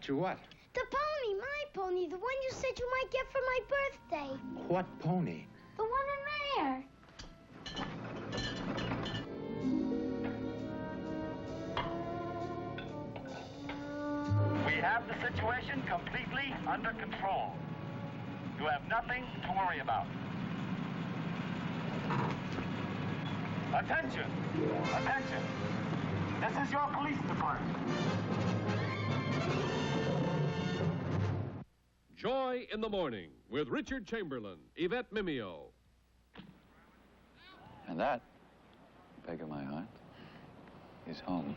Got you what? The pony, my pony, the one you said you might get for my birthday. What pony? The one in there. We have the situation completely under control. You have nothing to worry about. Attention! Attention! This is your police department. Joy in the Morning with Richard Chamberlain, Yvette Mimeo. And that, beg of my heart, is home.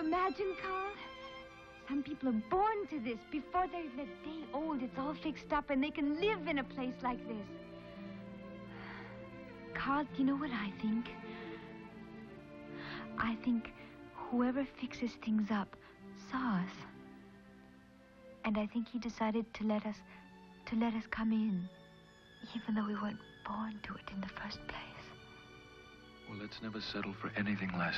Imagine, Carl. Some people are born to this. Before they're a day old, it's all fixed up and they can live in a place like this. Carl, do you know what I think? I think whoever fixes things up saw us. And I think he decided to let us come in, even though we weren't born to it in the first place. Well, let's never settle for anything less.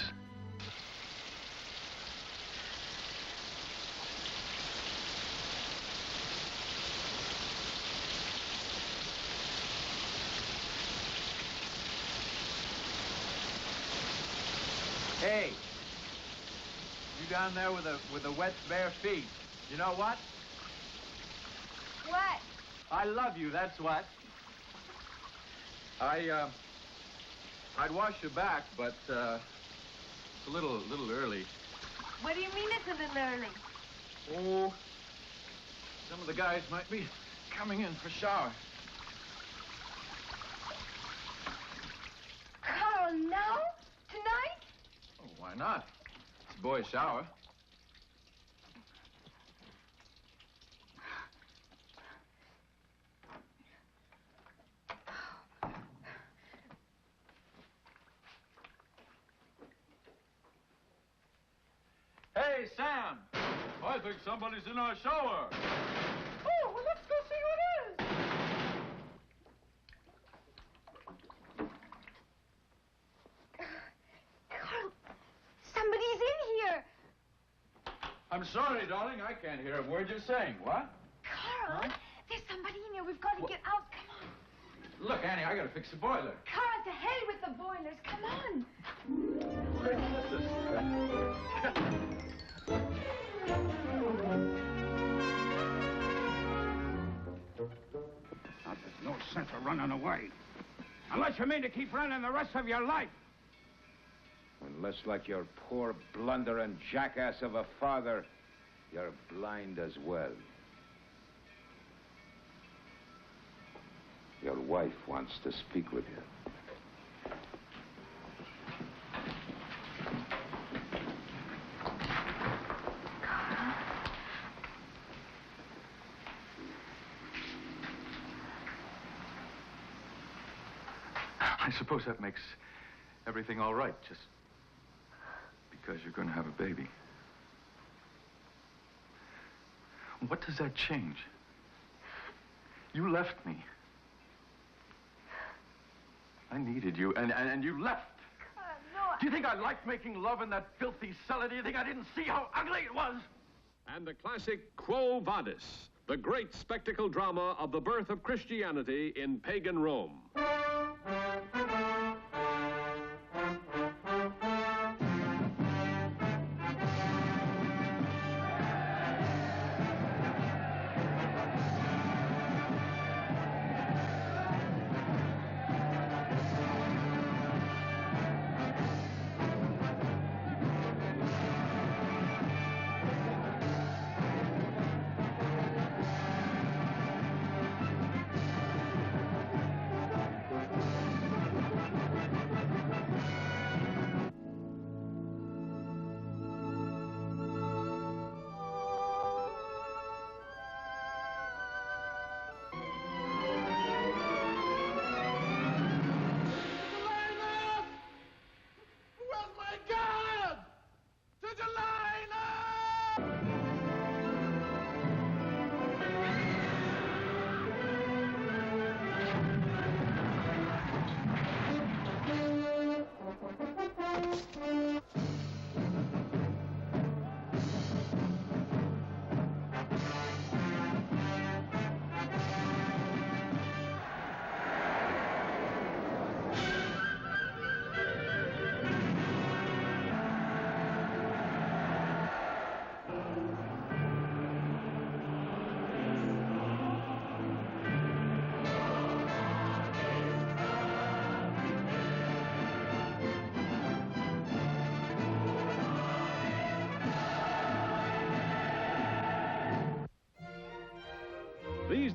Hey, you down there with the wet, bare feet. You know what? What? I love you, that's what. I'd wash your back, but it's a little early. What do you mean it's a little early? Oh, some of the guys might be coming in for shower. Carl, now? Tonight? Oh, why not? It's a boy's shower. Hey, Sam! I think somebody's in our shower. Oh, well, let's go see who it is. Carl, somebody's in here. I'm sorry, darling. I can't hear a word you're saying. What? Carl, there's somebody in here. We've got to get out. Come on. Look, Annie, I gotta fix the boiler. Carl, to hell with the boilers. Come on. Now, there's no sense of running away. Unless you mean to keep running the rest of your life. Unless, like your poor blundering jackass of a father, you're blind as well. Your wife wants to speak with you. I suppose that makes everything all right, just because you're going to have a baby. What does that change? You left me. I needed you, and you left. No, Do you think I liked making love in that filthy cellar? Do you think I didn't see how ugly it was? And the classic Quo Vadis, the great spectacle drama of the birth of Christianity in pagan Rome.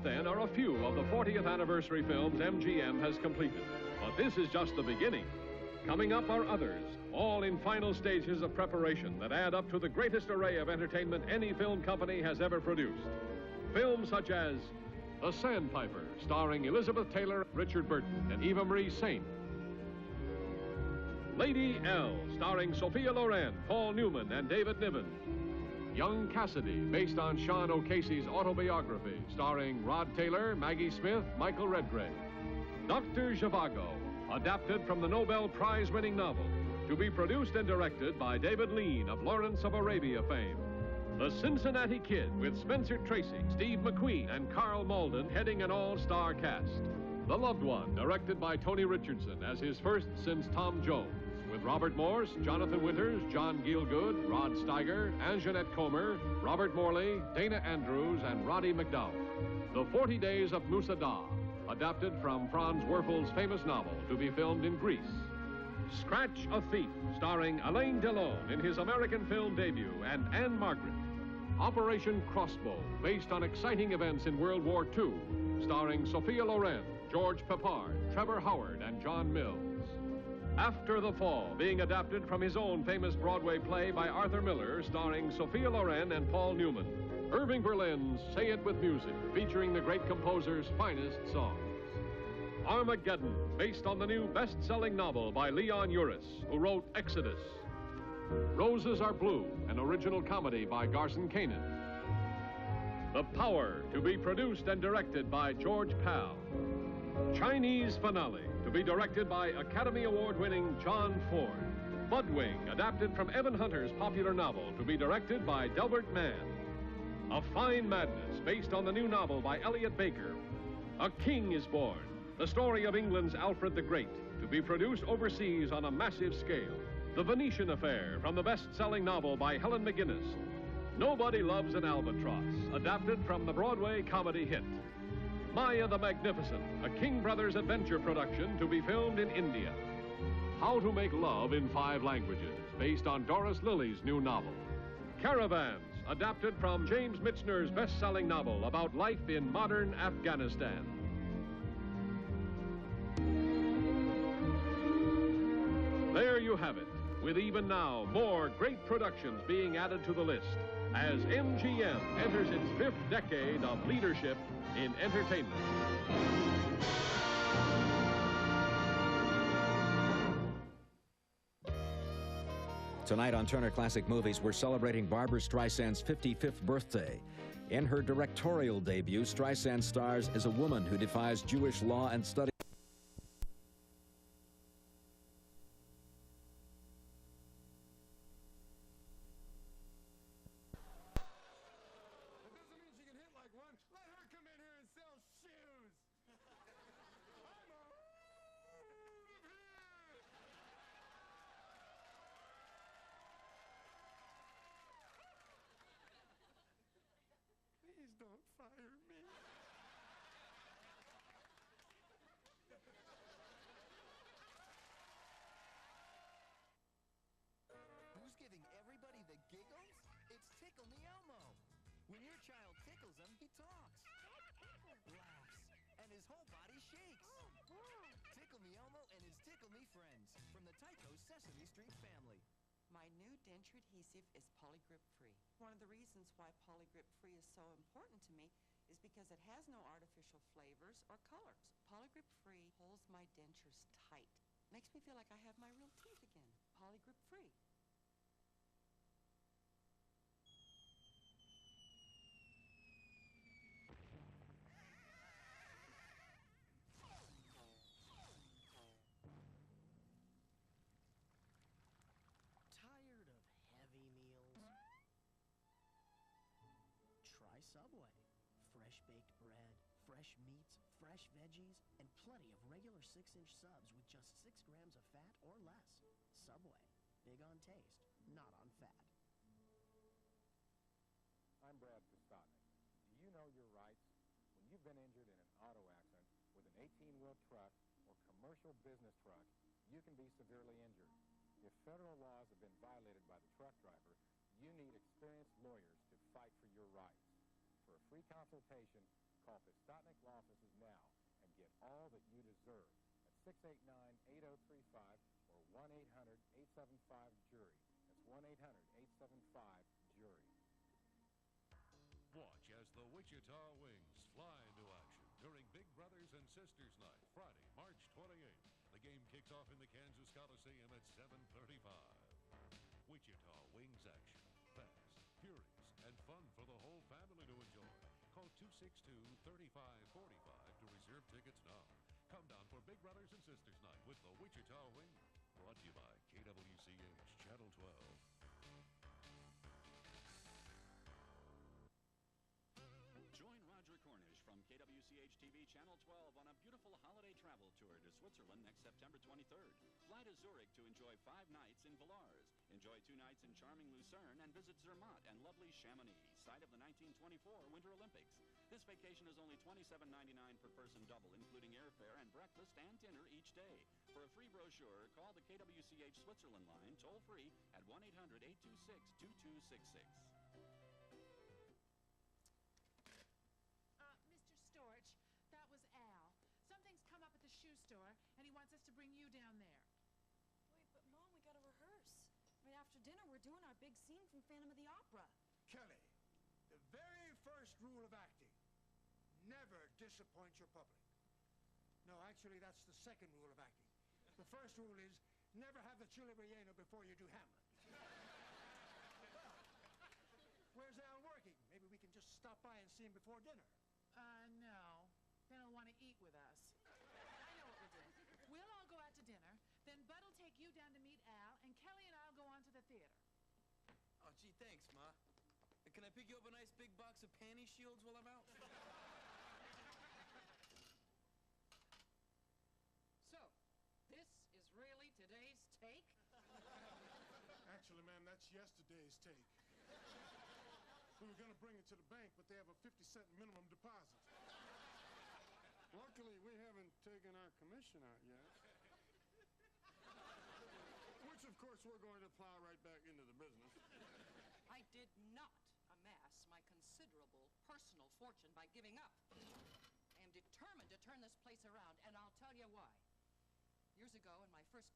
then, are a few of the 40th anniversary films MGM has completed. But this is just the beginning. Coming up are others, all in final stages of preparation that add up to the greatest array of entertainment any film company has ever produced. Films such as The Sandpiper, starring Elizabeth Taylor, Richard Burton, and Eva Marie Saint. Lady L, starring Sophia Loren, Paul Newman, and David Niven. Young Cassidy, based on Sean O'Casey's autobiography, starring Rod Taylor, Maggie Smith, Michael Redgrave. Dr. Zhivago, adapted from the Nobel Prize-winning novel, to be produced and directed by David Lean of Lawrence of Arabia fame. The Cincinnati Kid, with Spencer Tracy, Steve McQueen, and Carl Malden heading an all-star cast. The Loved One, directed by Tony Richardson as his first since Tom Jones, with Robert Morse, Jonathan Winters, John Gielgud, Rod Steiger, Anjanette Comer, Robert Morley, Dana Andrews, and Roddy McDowell. The 40 Days of Musa Dagh, adapted from Franz Werfel's famous novel, to be filmed in Greece. Scratch a Thief, starring Alain Delon in his American film debut, and Anne Margaret. Operation Crossbow, based on exciting events in World War II, starring Sophia Loren, George Peppard, Trevor Howard, and John Mills. After the Fall, being adapted from his own famous Broadway play by Arthur Miller, starring Sophia Loren and Paul Newman. Irving Berlin's Say It With Music, featuring the great composer's finest songs. Armageddon, based on the new best-selling novel by Leon Uris, who wrote Exodus. Roses Are Blue, an original comedy by Garson Kanin. The Power, to be produced and directed by George Pal. Chinese Finale, to be directed by Academy Award-winning John Ford. Budwing, adapted from Evan Hunter's popular novel, to be directed by Delbert Mann. A Fine Madness, based on the new novel by Elliot Baker. A King is Born, the story of England's Alfred the Great, to be produced overseas on a massive scale. The Venetian Affair, from the best-selling novel by Helen McGinnis. Nobody Loves an Albatross, adapted from the Broadway comedy hit. Maya the Magnificent, a King Brothers adventure production, to be filmed in India. How to Make Love in 5 Languages, based on Doris Lilly's new novel. Caravans, adapted from James Michener's best-selling novel about life in modern Afghanistan. There you have it, with even now more great productions being added to the list as MGM enters its 5th decade of leadership in entertainment. Tonight on Turner Classic Movies, we're celebrating Barbra Streisand's 55th birthday. In her directorial debut, Streisand stars as a woman who defies Jewish law and studies. Don't fire me. Who's giving everybody the giggles? It's Tickle Me Elmo. When your child tickles him, he talks, laughs, and his whole body shakes. Tickle Me Elmo and his Tickle Me friends from the Tyco Sesame Street family. My new denture adhesive is Polygrip Free. One of the reasons why Polygrip Free is so important to me is because it has no artificial flavors or colors. Polygrip Free holds my dentures tight. Makes me feel like I have my real teeth again. Polygrip Free. Tired of heavy meals? Try Subway. Fresh baked bread, fresh meats, fresh veggies, and plenty of regular 6-inch subs with just 6 grams of fat or less. Subway. Big on taste, not on fat. I'm Brad Pistotnik. Do you know your rights? When you've been injured in an auto accident with an 18-wheel truck or commercial business truck, you can be severely injured. If federal laws have been violated by the truck driver, you need experienced lawyers to fight for your rights. For a free consultation, Call Pistotnik Law Offices now and get all that you deserve at 689-8035 or 1-800-875-JURY. That's 1-800-875-JURY. Watch as the Wichita Wings fly into action during Big Brothers and Sisters Night, Friday, March 28th. The game kicks off in the Kansas Coliseum at 7:35. Wichita Wings action. Fast, furious, and fun for the whole family to enjoy. Call 262-3545 to reserve tickets now. Come down for Big Brothers and Sisters Night with the Wichita Wings. Brought to you by KWCH Channel 12. Join Roger Cornish from KWCH TV Channel 12 on a beautiful holiday travel tour to Switzerland next September 23rd. Fly to Zurich to enjoy 5 nights in Villars. Enjoy 2 nights in charming Lucerne and visit Zermatt and lovely Chamonix, site of the 1924 Winter Olympics. This vacation is only $27.99 per person double, including airfare and breakfast and dinner each day. For a free brochure, call the KWCH Switzerland line toll-free at 1-800-826-2266. Mr. Storch, that was Al. Something's come up at the shoe store, and he wants us to bring you down there. Wait, but Mom, we gotta rehearse. Right after dinner, we're doing our big scene from Phantom of the Opera. Kelly, the very first rule of acting, never disappoint your public. No, actually, that's the second rule of acting. The first rule is never have the chili relleno before you do Hamlet. Well, where's Al working? Maybe we can just stop by and see him before dinner. No. Then he'll want to eat with us. I know what we'll do. We'll all go out to dinner, then Bud will take you down to meet Al, and Kelly and I'll go on to the theater. Oh, gee, thanks, Ma. Can I pick you up a nice big box of panty shields while I'm out? So, this is really today's take? Actually, ma'am, that's yesterday's take. We were going to bring it to the bank, but they have a 50-cent minimum deposit. Luckily, we haven't taken our commission out yet. Which, of course, we're going to plow right back into the business. I did not amass my considerable personal fortune by giving up. I am determined to turn this place around, and I'll tell you why. Years ago, in my first